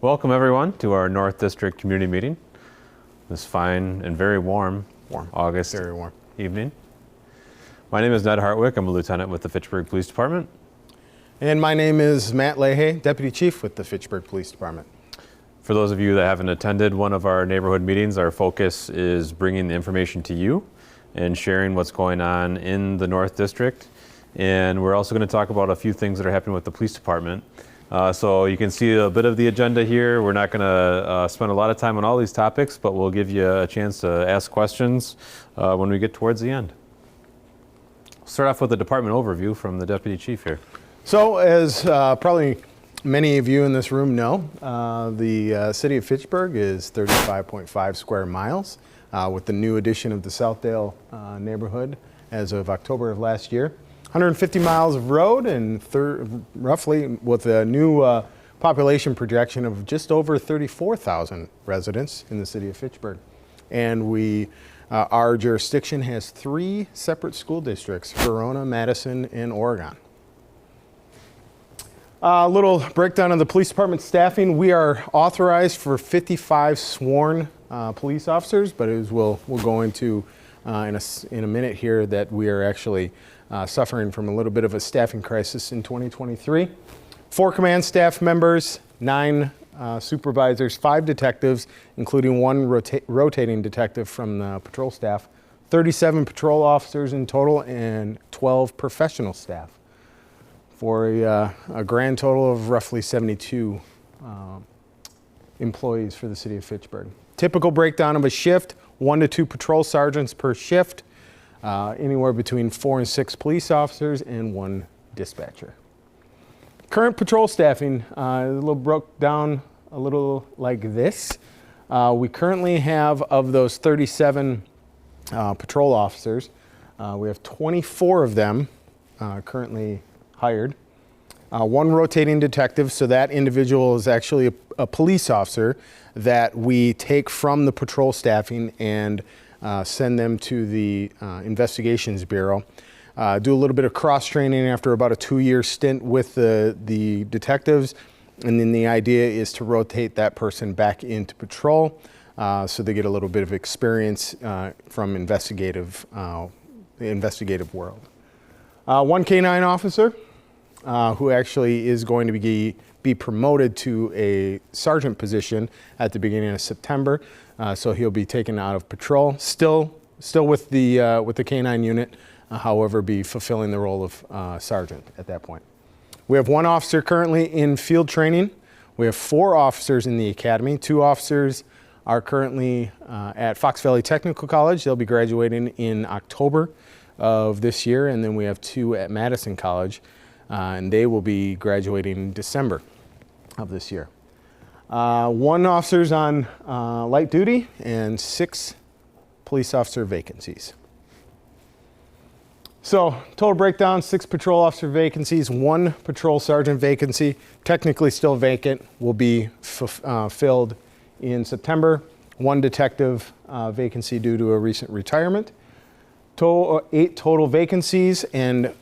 Welcome everyone to our North District community meeting this fine and very warm August very warm evening. My name is Ned Hartwick. I'm a lieutenant with the Fitchburg Police Department. And my name is Matt Leahy, Deputy Chief with the Fitchburg Police Department. For those of you that haven't attended one of our neighborhood meetings, our focus is bringing the information to you and sharing what's going on in the North District. And we're also going to talk about a few things that are happening with the police department. So you can see a bit of the agenda here. We're not going to spend a lot of time on all these topics, but we'll give you a chance to ask questions when we get towards the end. We'll start off with the department overview from the Deputy Chief here. So as probably many of you in this room know, the city of Fitchburg is 35.5 square miles with the new addition of the Southdale neighborhood as of October of last year. 150 miles of road and roughly with a new population projection of just over 34,000 residents in the city of Fitchburg. And our jurisdiction has 3 separate school districts: Verona, Madison, and Oregon. A little breakdown of the police department staffing. We are authorized for 55 sworn police officers, but as we'll go into in a minute here, that we are actually suffering from a little bit of a staffing crisis in 2023. 4 command staff members, 9 supervisors, 5 detectives, including 1 rotating detective from the patrol staff, 37 patrol officers in total, and 12 professional staff, for a grand total of roughly 72 employees for the city of Fitchburg. Typical breakdown of a shift: 1 to 2 patrol sergeants per shift, anywhere between 4 and 6 police officers, and 1 dispatcher. Current patrol staffing, a little broke down a little like this. We currently have, of those 37 patrol officers, we have 24 of them currently hired. 1 rotating detective, so that individual is actually a police officer that we take from the patrol staffing and send them to the Investigations Bureau. Do a little bit of cross-training after about a 2-year stint with the detectives, and then the idea is to rotate that person back into patrol so they get a little bit of experience from the investigative world. 1 K-9 officer who actually is going to be promoted to a sergeant position at the beginning of September. So he'll be taken out of patrol, still with the K-9 unit, however, be fulfilling the role of sergeant at that point. We have 1 officer currently in field training. We have 4 officers in the academy. 2 officers are currently at Fox Valley Technical College. They'll be graduating in October of this year, and then we have 2 at Madison College, and they will be graduating in December of this year. 1 officer's on light duty, and 6 police officer vacancies. So total breakdown: 6 patrol officer vacancies, 1 patrol sergeant vacancy, technically still vacant, will be filled in September. 1 detective vacancy due to a recent retirement. 8 total vacancies, and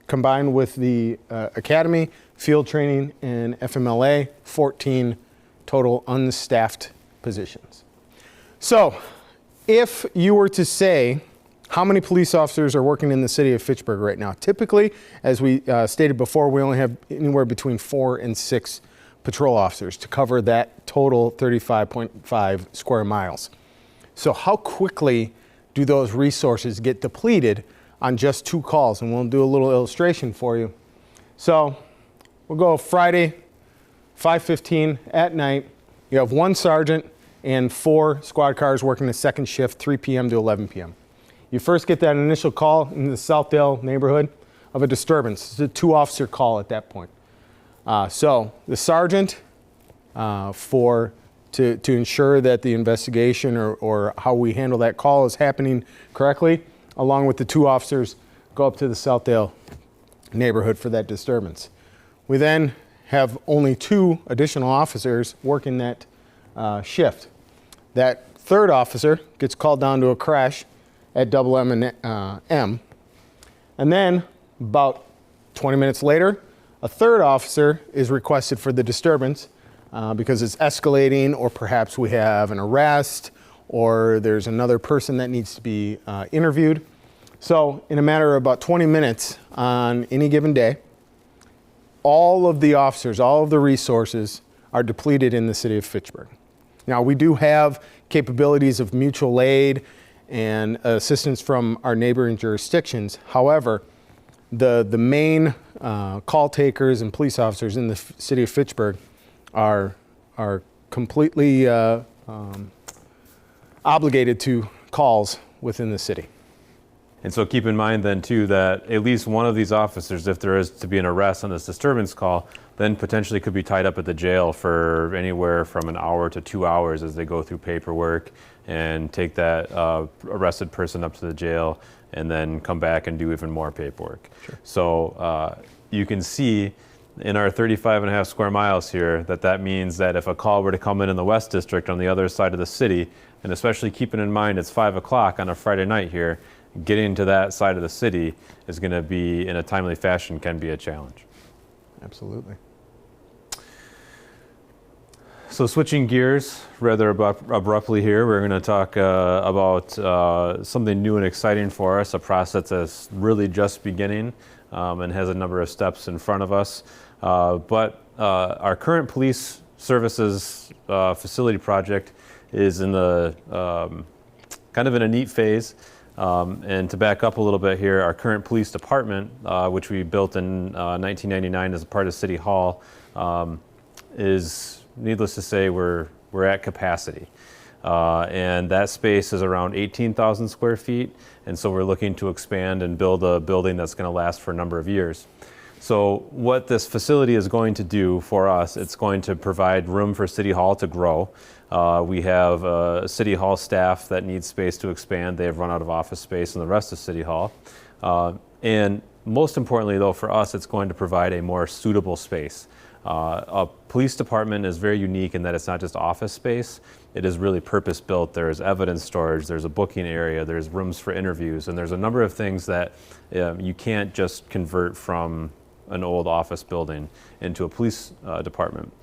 combined with the academy, field training, and FMLA, 14 total unstaffed positions. So if you were to say how many police officers are working in the city of Fitchburg right now, typically, as we stated before, we only have anywhere between 4 and 6 patrol officers to cover that total 35.5 square miles. So how quickly do those resources get depleted on just 2 calls? And we'll do a little illustration for you. So we'll go Friday, 5:15 at night. You have 1 sergeant and 4 squad cars working the second shift, 3 p.m. to 11 p.m. You first get that initial call in the Southdale neighborhood of a disturbance. It's a 2-officer call at that point. So the sergeant, to ensure that the investigation or how we handle that call is happening correctly, along with the 2 officers, go up to the Southdale neighborhood for that disturbance. We then have only 2 additional officers working that shift. That 3rd officer gets called down to a crash at double M and M. And then about 20 minutes later, A third officer is requested for the disturbance because it's escalating, or perhaps we have an arrest, or there's another person that needs to be interviewed. So in a matter of about 20 minutes on any given day, all of the officers, all of the resources are depleted in the city of Fitchburg. Now, we do have capabilities of mutual aid and assistance from our neighboring jurisdictions. However, the main call takers and police officers in the city of Fitchburg are completely obligated to calls within the city. And so keep in mind then too that at least one of these officers, if there is to be an arrest on this disturbance call, then potentially could be tied up at the jail for anywhere from an hour to 2 hours as they go through paperwork and take that arrested person up to the jail and then come back and do even more paperwork. Sure. So you can see in our 35.5 square miles here that means that if a call were to come in the West District on the other side of the city, and especially keeping in mind it's 5 o'clock on a Friday night here, getting to that side of the city is going to be, in a timely fashion, can be a challenge. Absolutely. So switching gears rather abruptly here, we're going to talk about something new and exciting for us, a process that's really just beginning and has a number of steps in front of us. But our current police services facility project is in the kind of in a neat phase. And to back up a little bit here, our current police department, which we built in 1999 as a part of City Hall, is, needless to say, we're at capacity. And that space is around 18,000 square feet. And so we're looking to expand and build a building that's going to last for a number of years. So what this facility is going to do for us, it's going to provide room for City Hall to grow. We have a City Hall staff that needs space to expand. They have run out of office space in the rest of City Hall. And most importantly, though, for us, it's going to provide a more suitable space. A police department is very unique in that it's not just office space. It is really purpose-built. There's evidence storage, there's a booking area, there's rooms for interviews, and there's a number of things that you can't just convert from an old office building into a police department.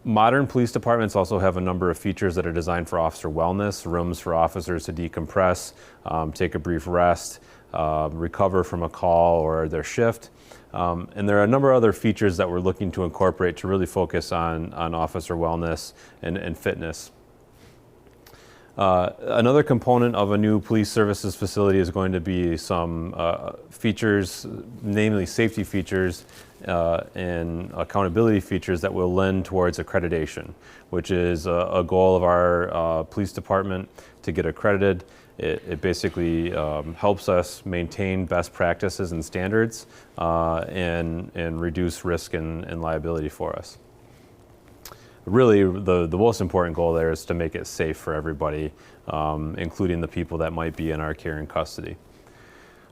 Modern police departments also have a number of features that are designed for officer wellness, rooms for officers to decompress, take a brief rest, recover from a call or their shift. And there are a number of other features that we're looking to incorporate to really focus on officer wellness and fitness. Another component of a new police services facility is going to be some features, namely safety features and accountability features that will lend towards accreditation, which is a goal of our police department to get accredited. It basically helps us maintain best practices and standards and reduce risk and liability for us. Really, the most important goal there is to make it safe for everybody, including the people that might be in our care and custody.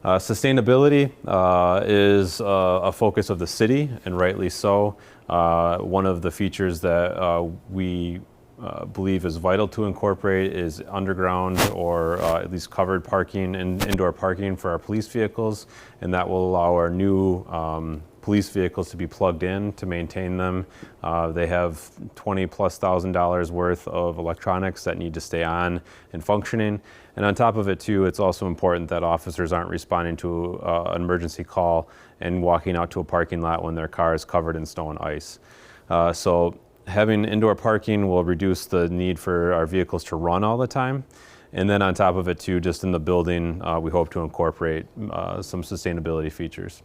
Sustainability is a focus of the city, and rightly so. One of the features that we believe is vital to incorporate is underground or at least covered parking and indoor parking for our police vehicles, and that will allow our new police vehicles to be plugged in to maintain them. They have $20,000+ worth of electronics that need to stay on and functioning. And on top of it too, it's also important that officers aren't responding to an emergency call and walking out to a parking lot when their car is covered in snow and ice. So having indoor parking will reduce the need for our vehicles to run all the time. And then on top of it too, just in the building, we hope to incorporate some sustainability features.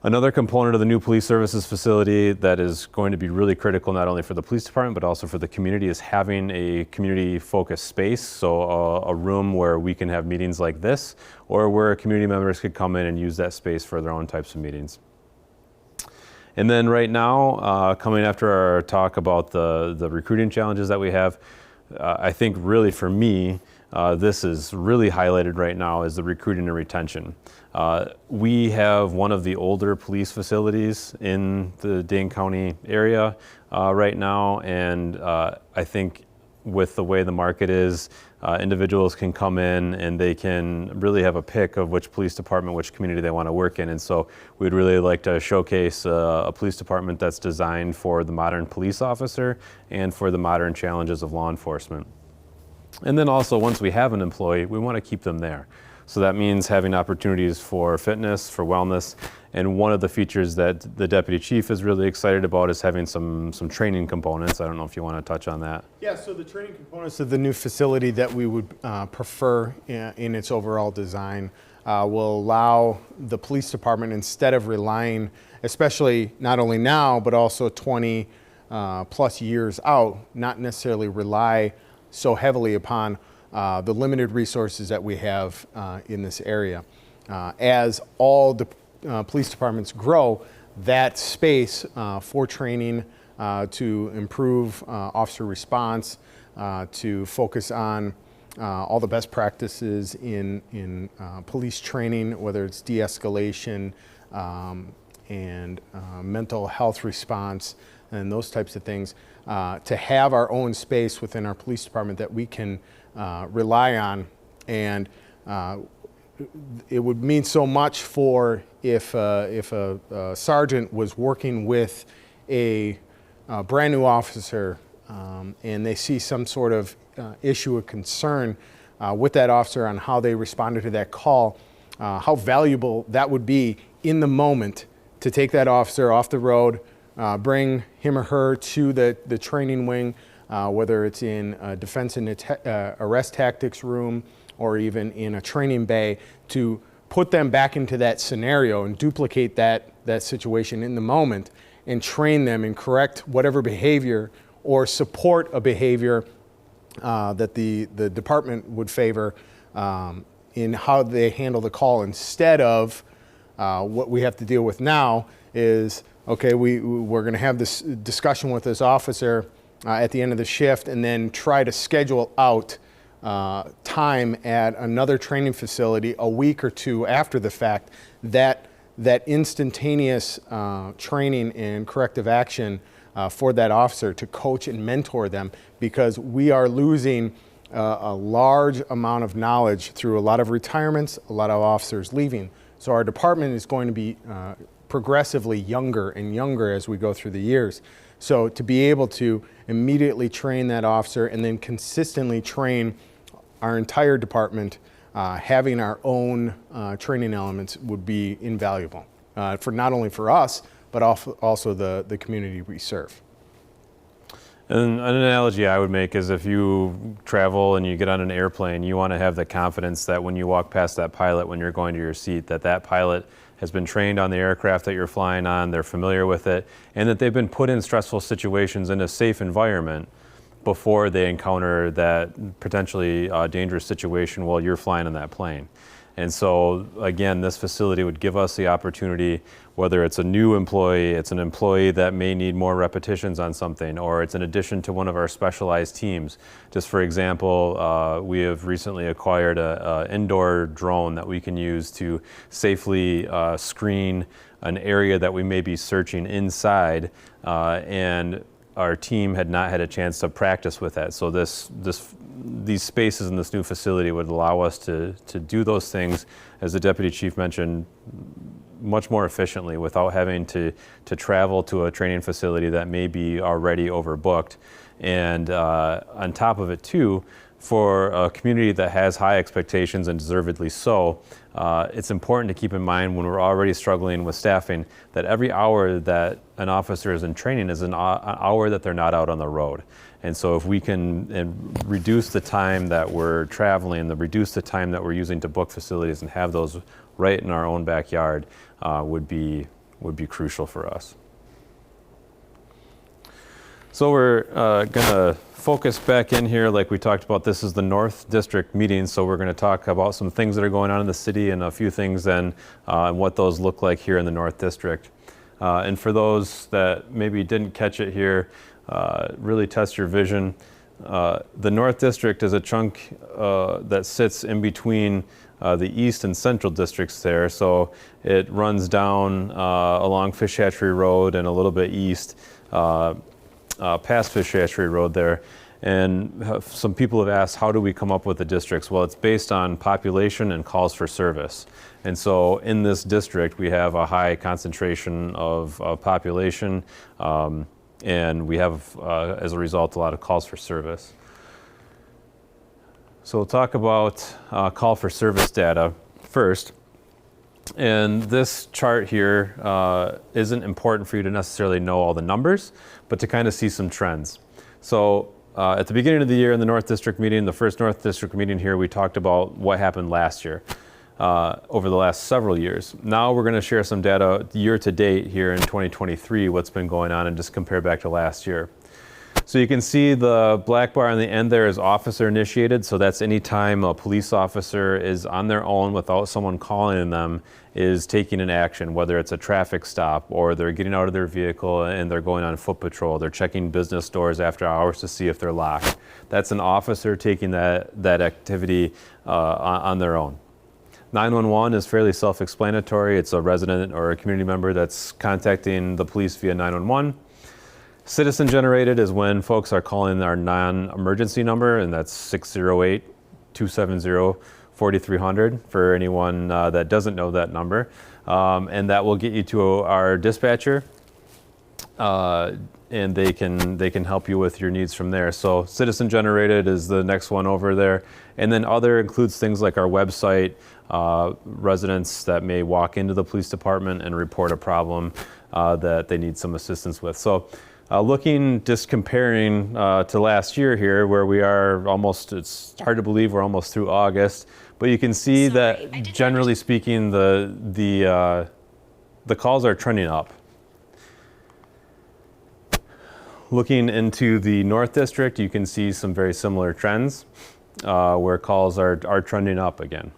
Another component of the new police services facility that is going to be really critical not only for the police department but also for the community is having a community-focused space, so a room where we can have meetings like this or where community members could come in and use that space for their own types of meetings. And then right now, coming after our talk about the recruiting challenges that we have, I think really for me, this is really highlighted right now is the recruiting and retention. We have one of the older police facilities in the Dane County area right now, and I think with the way the market is, individuals can come in and they can really have a pick of which police department, which community they want to work in. And so we'd really like to showcase a police department that's designed for the modern police officer and for the modern challenges of law enforcement. And then also, once we have an employee, we want to keep them there. So that means having opportunities for fitness, for wellness, and one of the features that the deputy chief is really excited about is having some training components. I don't know if you want to touch on that. Yeah, so the training components of the new facility that we would prefer in its overall design will allow the police department, instead of relying, especially not only now, but also 20 plus years out, not necessarily rely so heavily upon the limited resources that we have in this area. As all the police departments grow, that space for training to improve officer response, to focus on all the best practices in police training, whether it's de-escalation and mental health response and those types of things, to have our own space within our police department that we can rely on. And it would mean so much for if a sergeant was working with a brand new officer and they see some sort of issue or concern with that officer on how they responded to that call, how valuable that would be in the moment to take that officer off the road, bring him or her to the training wing, whether it's in a defense and arrest tactics room or even in a training bay, to put them back into that scenario and duplicate that situation in the moment and train them and correct whatever behavior or support a behavior that the department would favor in how they handle the call, instead of what we have to deal with now is, okay, we're going to have this discussion with this officer at the end of the shift and then try to schedule out time at another training facility a week or two after the fact. That instantaneous training and corrective action for that officer to coach and mentor them, because we are losing a large amount of knowledge through a lot of retirements, a lot of officers leaving. So our department is going to be progressively younger and younger as we go through the years. So to be able to immediately train that officer and then consistently train our entire department, having our own training elements would be invaluable for not only for us, but also the community we serve. And an analogy I would make is if you travel and you get on an airplane, you want to have the confidence that when you walk past that pilot when you're going to your seat, that pilot has been trained on the aircraft that you're flying on, they're familiar with it, and that they've been put in stressful situations in a safe environment before they encounter that potentially dangerous situation while you're flying in that plane. And so, again, this facility would give us the opportunity, whether it's a new employee, it's an employee that may need more repetitions on something, or it's an addition to one of our specialized teams. Just for example, we have recently acquired an indoor drone that we can use to safely screen an area that we may be searching inside, and our team had not had a chance to practice with that. So these spaces in this new facility would allow us to do those things, as the deputy chief mentioned, much more efficiently without having to travel to a training facility that may be already overbooked. And on top of it too, for a community that has high expectations, and deservedly so, it's important to keep in mind when we're already struggling with staffing that every hour that an officer is in training is an hour that they're not out on the road. And so if we can reduce the time that we're traveling, reduce the time that we're using to book facilities and have those right in our own backyard would be crucial for us. So we're going to focus back in here, like we talked about. This is the North District meeting, so we're going to talk about some things that are going on in the city and a few things then and what those look like here in the North District. And for those that maybe didn't catch it here, really test your vision. The North District is a chunk that sits in between the East and Central districts there. So it runs down along Fish Hatchery Road and a little bit east past Fish Hatchery Road there. And some people have asked, how do we come up with the districts? Well, it's based on population and calls for service. And so in this district, we have a high concentration of population, and we have, as a result, a lot of calls for service. So we'll talk about call for service data first. And this chart here isn't important for you to necessarily know all the numbers, but to kind of see some trends. So at the beginning of the year in the North District meeting, the first North District meeting here, we talked about what happened last year, over the last several years. Now we're going to share some data year to date here in 2023, what's been going on, and just compare back to last year. So you can see the black bar on the end there is officer initiated. So that's any time a police officer is on their own without someone calling them, is taking an action, whether it's a traffic stop or they're getting out of their vehicle and they're going on foot patrol. They're checking business doors after hours to see if they're locked. That's an officer taking that activity on their own. 911 is fairly self-explanatory. It's a resident or a community member that's contacting the police via 911. Citizen generated is when folks are calling our non-emergency number, and that's 608-270-4300 for anyone that doesn't know that number. And that will get you to our dispatcher, and they can help you with your needs from there. So citizen generated is the next one over there. And then other includes things like our website, residents that may walk into the police department and report a problem that they need some assistance with. So looking, just comparing to last year here, where we are almost, it's hard to believe we're almost through August, but you can see that generally speaking, the calls are trending up. Looking into the North District, you can see some very similar trends where calls are trending up again.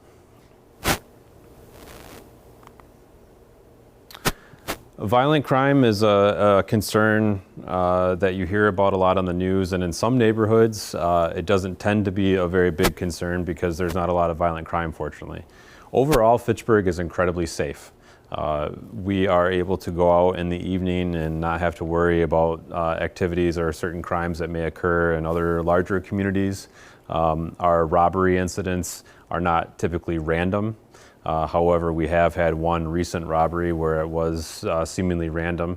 Violent crime is a concern that you hear about a lot on the news, and in some neighborhoods, it doesn't tend to be a very big concern because there's not a lot of violent crime, fortunately. Overall, Fitchburg is incredibly safe. We are able to go out in the evening and not have to worry about activities or certain crimes that may occur in other larger communities. Our robbery incidents are not typically random. However, we have had one recent robbery where it was seemingly random,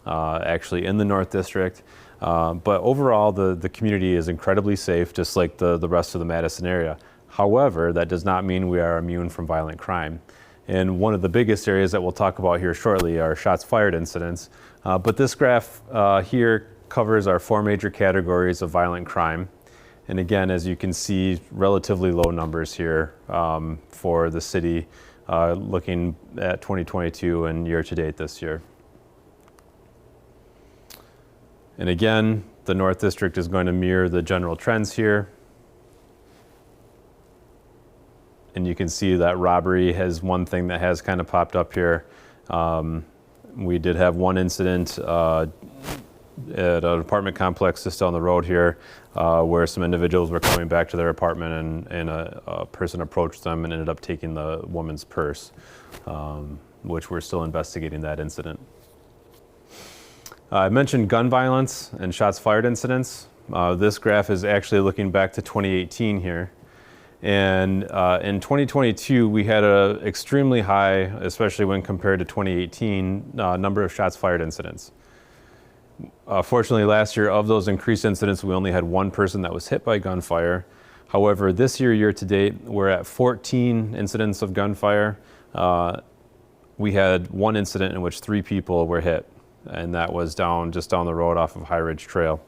actually in the North District. But overall, the community is incredibly safe, just like the rest of the Madison area. However, that does not mean we are immune from violent crime. And one of the biggest areas that we'll talk about here shortly are shots fired incidents. But this graph here covers our 4 major categories of violent crime. And again, as you can see, relatively low numbers here for the city, looking at 2022 and year to date this year. And again, the North District is going to mirror the general trends here. And you can see that robbery has one thing that has kind of popped up here. We did have one incident at an apartment complex just down the road here where some individuals were coming back to their apartment and a person approached them and ended up taking the woman's purse, which we're still investigating that incident. I mentioned gun violence and shots fired incidents. This graph is actually looking back to 2018 here. And in 2022, we had an extremely high, especially when compared to 2018, number of shots fired incidents. Fortunately, last year, of those increased incidents, we only had one person that was hit by gunfire. However, this year to date, we're at 14 incidents of gunfire. We had one incident in which 3 people were hit, and that was just down the road off of High Ridge Trail.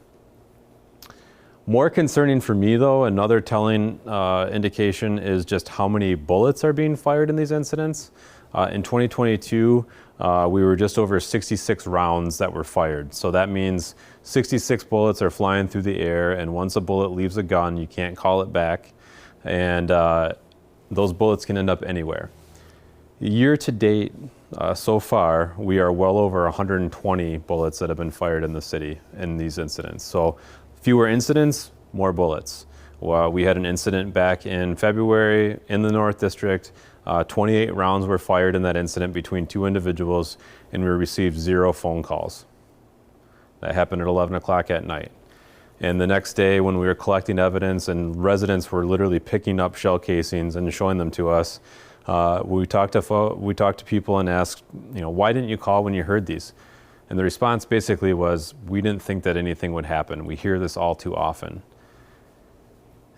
More concerning for me, though, another telling indication is just how many bullets are being fired in these incidents. In 2022, we were just over 66 rounds that were fired. So that means 66 bullets are flying through the air, and once a bullet leaves a gun, you can't call it back. And those bullets can end up anywhere. Year to date, so far, we are well over 120 bullets that have been fired in the city in these incidents. So fewer incidents, more bullets. Well, we had an incident back in February in the North District. 28 rounds were fired in that incident between 2 individuals, and we received 0 phone calls. That happened at 11 o'clock at night. And the next day when we were collecting evidence and residents were literally picking up shell casings and showing them to us, we talked to people and asked, why didn't you call when you heard these? And the response basically was, we didn't think that anything would happen. We hear this all too often.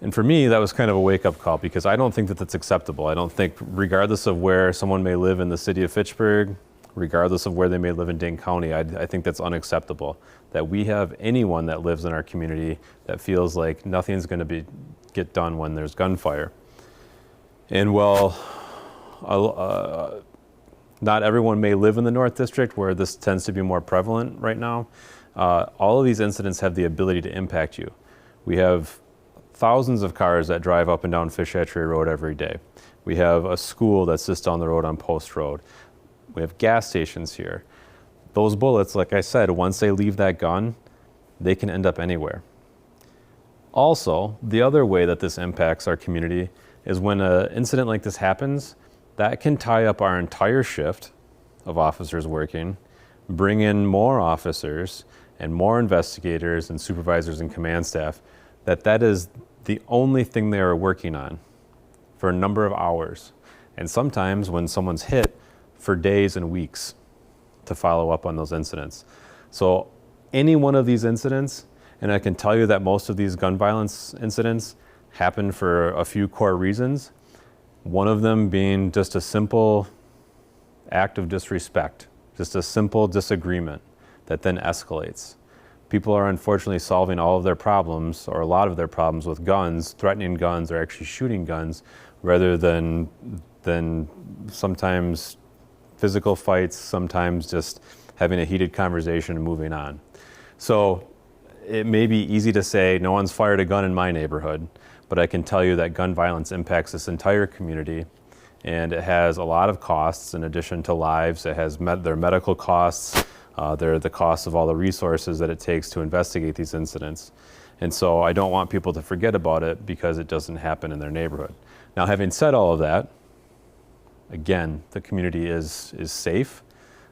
And for me, that was kind of a wake-up call, because I don't think that that's acceptable. I don't think, regardless of where someone may live in the city of Fitchburg, regardless of where they may live in Dane County, I think that's unacceptable. That we have anyone that lives in our community that feels like nothing's going to get done when there's gunfire. And while not everyone may live in the North District, where this tends to be more prevalent right now, all of these incidents have the ability to impact you. We have thousands of cars that drive up and down Fish Hatchery Road every day. We have a school that sits down the road on Post Road. We have gas stations here. Those bullets, like I said, once they leave that gun, they can end up anywhere. Also, the other way that this impacts our community is when an incident like this happens, that can tie up our entire shift of officers working, bring in more officers and more investigators and supervisors and command staff, that is the only thing they are working on for a number of hours. And sometimes when someone's hit, for days and weeks to follow up on those incidents. So any one of these incidents, and I can tell you that most of these gun violence incidents happen for a few core reasons. One of them being just a simple act of disrespect, just a simple disagreement that then escalates. People are unfortunately solving all of their problems, or a lot of their problems, with guns, threatening guns, or actually shooting guns, rather than sometimes physical fights, sometimes just having a heated conversation and moving on. So it may be easy to say, no one's fired a gun in my neighborhood, but I can tell you that gun violence impacts this entire community, and it has a lot of costs in addition to lives. It has their medical costs, the costs of all the resources that it takes to investigate these incidents. And so I don't want people to forget about it because it doesn't happen in their neighborhood. Now, having said all of that, again, the community is safe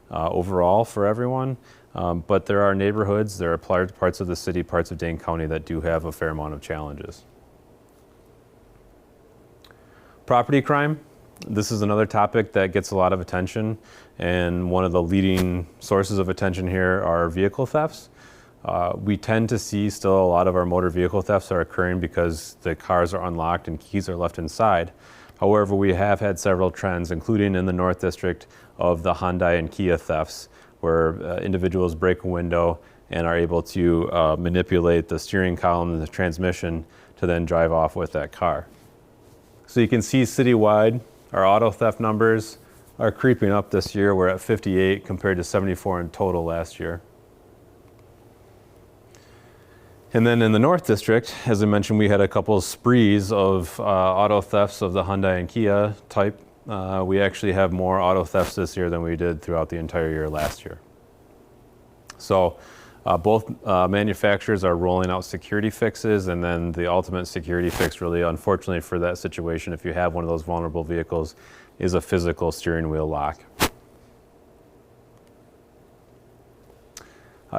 overall for everyone, but there are neighborhoods, there are parts of the city, parts of Dane County that do have a fair amount of challenges. Property crime. This is another topic that gets a lot of attention, and one of the leading sources of attention here are vehicle thefts. We tend to see still a lot of our motor vehicle thefts are occurring because the cars are unlocked and keys are left inside. However, we have had several trends, including in the North District, of the Hyundai and Kia thefts, where individuals break a window and are able to manipulate the steering column and the transmission to then drive off with that car. So you can see citywide, our auto theft numbers are creeping up this year. We're at 58 compared to 74 in total last year. And then in the North District, as I mentioned, we had a couple of sprees of auto thefts of the Hyundai and Kia type. We actually have more auto thefts this year than we did throughout the entire year last year. So both manufacturers are rolling out security fixes, and then the ultimate security fix, really, unfortunately for that situation, if you have one of those vulnerable vehicles, is a physical steering wheel lock.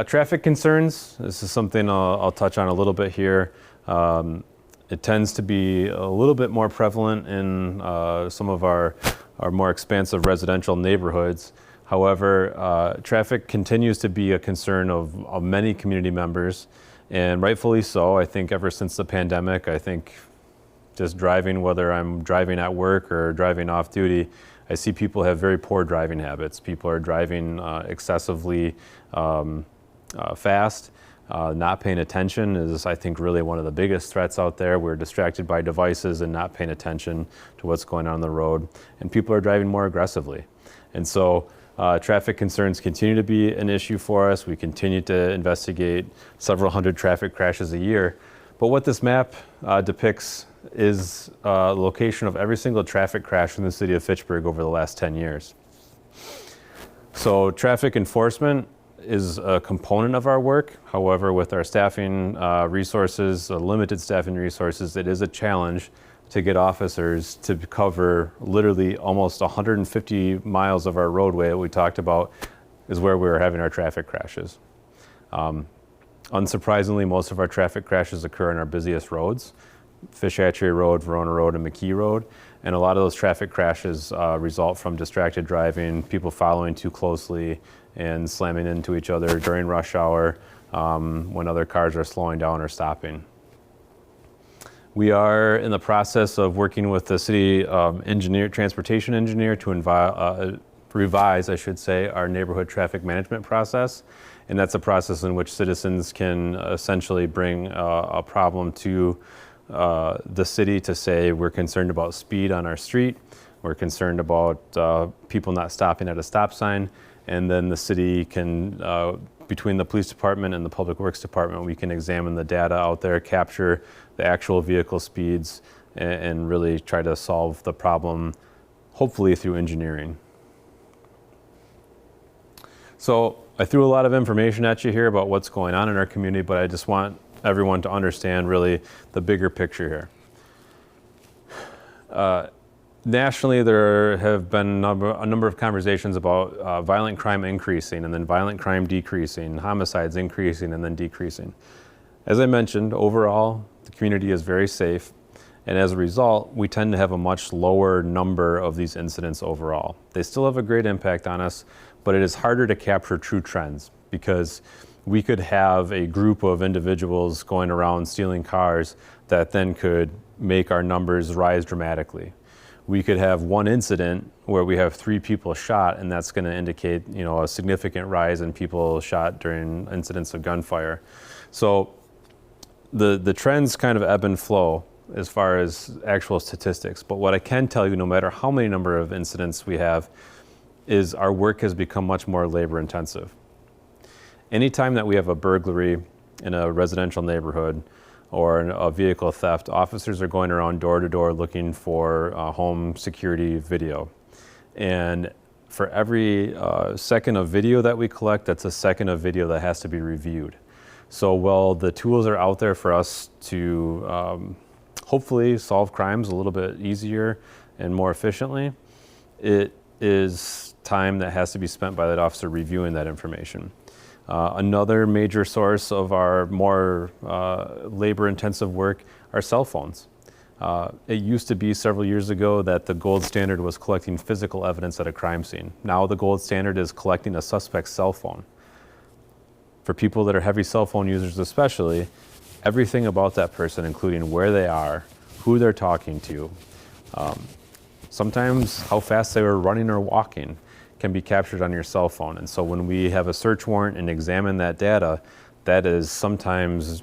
Traffic concerns, this is something I'll touch on a little bit here. It tends to be a little bit more prevalent in some of our more expansive residential neighborhoods. However, traffic continues to be a concern of many community members, and rightfully so. I think ever since the pandemic, I think just driving, whether I'm driving at work or driving off duty, I see people have very poor driving habits. People are driving excessively fast. Not paying attention is, I think, really one of the biggest threats out there. We're distracted by devices and not paying attention to what's going on the road. And people are driving more aggressively. And so traffic concerns continue to be an issue for us. We continue to investigate several hundred traffic crashes a year. But what this map depicts is the location of every single traffic crash in the city of Fitchburg over the last 10 years. So traffic enforcement is a component of our work. However, with our staffing resources, limited staffing resources, it is a challenge to get officers to cover literally almost 150 miles of our roadway that we talked about is where we were having our traffic crashes. Unsurprisingly, most of our traffic crashes occur on our busiest roads, Fish Hatchery Road, Verona Road, and McKee Road. And a lot of those traffic crashes result from distracted driving, people following too closely and slamming into each other during rush hour when other cars are slowing down or stopping. We are in the process of working with the city transportation engineer to revise, I should say, our neighborhood traffic management process. And that's a process in which citizens can essentially bring a problem to the city to say, we're concerned about speed on our street, we're concerned about people not stopping at a stop sign, and then the city can, between the police department and the public works department, we can examine the data out there, capture the actual vehicle speeds, and really try to solve the problem, hopefully through engineering. So I threw a lot of information at you here about what's going on in our community, but I just want everyone to understand really the bigger picture here. Nationally, there have been a number of conversations about violent crime increasing and then violent crime decreasing, homicides increasing and then decreasing. As I mentioned, overall, the community is very safe, and as a result, we tend to have a much lower number of these incidents overall. They still have a great impact on us, but it is harder to capture true trends because we could have a group of individuals going around stealing cars that then could make our numbers rise dramatically. We could have one incident where we have 3 people shot, and that's going to indicate, a significant rise in people shot during incidents of gunfire. So the trends kind of ebb and flow as far as actual statistics. But what I can tell you, no matter how many number of incidents we have, is our work has become much more labor intensive. Anytime that we have a burglary in a residential neighborhood or a vehicle theft, officers are going around door to door looking for home security video. And for every second of video that we collect, that's a second of video that has to be reviewed. So while the tools are out there for us to hopefully solve crimes a little bit easier and more efficiently, it is time that has to be spent by that officer reviewing that information. Another major source of our more labor-intensive work are cell phones. It used to be several years ago that the gold standard was collecting physical evidence at a crime scene. Now the gold standard is collecting a suspect's cell phone. For people that are heavy cell phone users especially, everything about that person, including where they are, who they're talking to, sometimes how fast they were running or walking, can be captured on your cell phone. And so when we have a search warrant and examine that data, that is sometimes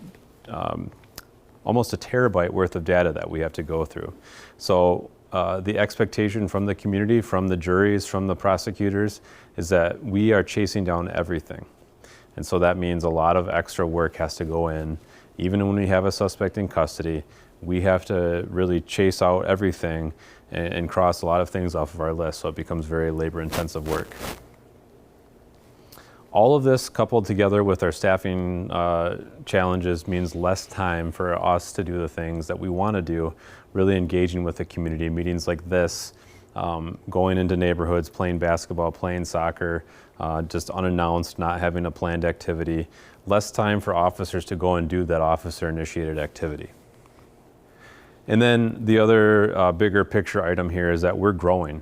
almost a terabyte worth of data that we have to go through. So the expectation from the community, from the juries, from the prosecutors, is that we are chasing down everything. And so that means a lot of extra work has to go in. Even when we have a suspect in custody, we have to really chase out everything and cross a lot of things off of our list, so it becomes very labor-intensive work. All of this coupled together with our staffing challenges means less time for us to do the things that we want to do, really engaging with the community, meetings like this, going into neighborhoods, playing basketball, playing soccer, just unannounced, not having a planned activity, less time for officers to go and do that officer-initiated activity. And then the other bigger picture item here is that we're growing.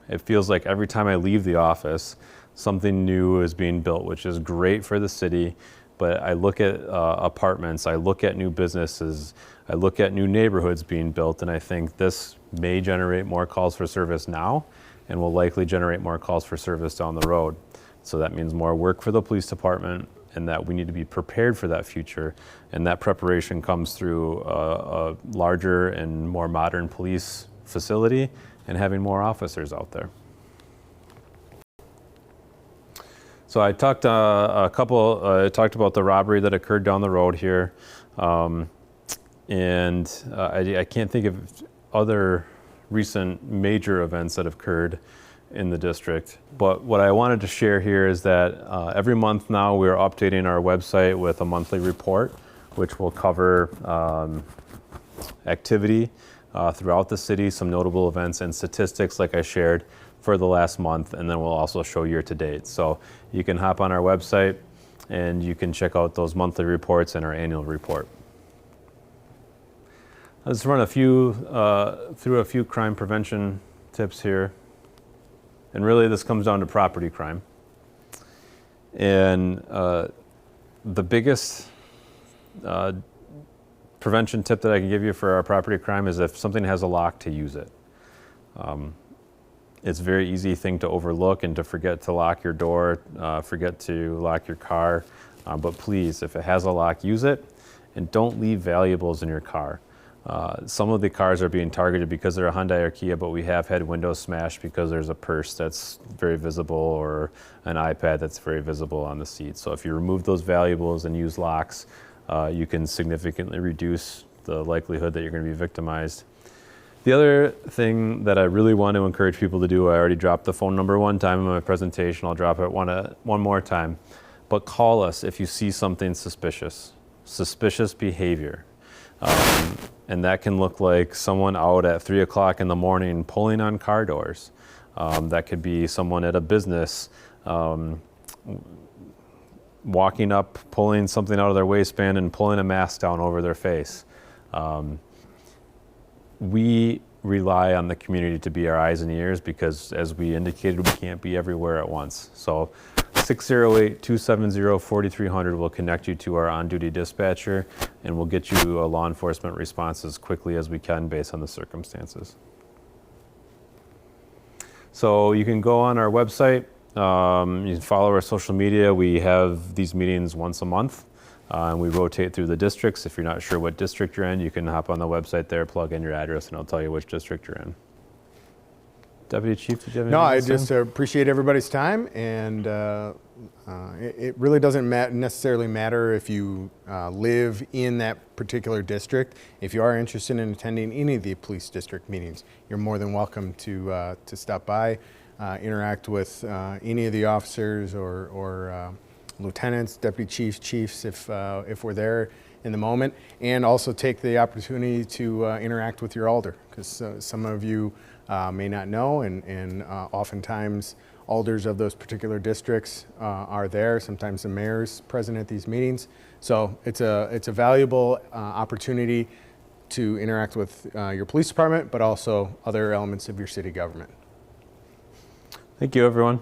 It feels like every time I leave the office, something new is being built, which is great for the city. But I look at apartments, I look at new businesses, I look at new neighborhoods being built, and I think this may generate more calls for service now and will likely generate more calls for service down the road. So that means more work for the police department, and that we need to be prepared for that future. And that preparation comes through a larger and more modern police facility and having more officers out there. So I talked talked about the robbery that occurred down the road here. I can't think of other recent major events that have occurred in the district. But what I wanted to share here is that every month now we're updating our website with a monthly report, which will cover activity throughout the city, some notable events and statistics like I shared for the last month, and then we'll also show year to date. So you can hop on our website and you can check out those monthly reports and our annual report. Let's run through a few crime prevention tips here. And really this comes down to property crime. And the biggest prevention tip that I can give you for our property crime is if something has a lock, to use it. It's a very easy thing to overlook and to forget to lock your door, forget to lock your car. But please, if it has a lock, use it, and don't leave valuables in your car. Some of the cars are being targeted because they're a Hyundai or Kia, but we have had windows smashed because there's a purse that's very visible or an iPad that's very visible on the seat. So if you remove those valuables and use locks, you can significantly reduce the likelihood that you're going to be victimized. The other thing that I really want to encourage people to do, I already dropped the phone number one time in my presentation. I'll drop it one more time. But call us if you see something suspicious behavior. And that can look like someone out at 3 o'clock in the morning pulling on car doors. That could be someone at a business walking up, pulling something out of their waistband and pulling a mask down over their face. We rely on the community to be our eyes and ears because, as we indicated, we can't be everywhere at once. So 608-270-4300 will connect you to our on-duty dispatcher, and we'll get you a law enforcement response as quickly as we can based on the circumstances. So you can go on our website, you can follow our social media. We have these meetings once a month, and we rotate through the districts. If you're not sure what district you're in, you can hop on the website there, plug in your address, and it'll tell you which district you're in. Deputy Chief, did you have anything? No, I to say? just appreciate everybody's time, and it really doesn't necessarily matter if you live in that particular district. If you are interested in attending any of the police district meetings, you're more than welcome to stop by, interact with any of the officers or lieutenants, deputy chiefs, if we're there in the moment, and also take the opportunity to interact with your alder, because some of you may not know, and oftentimes alders of those particular districts are there. Sometimes the mayor's present at these meetings. So it's a valuable opportunity to interact with your police department, but also other elements of your city government. Thank you, everyone.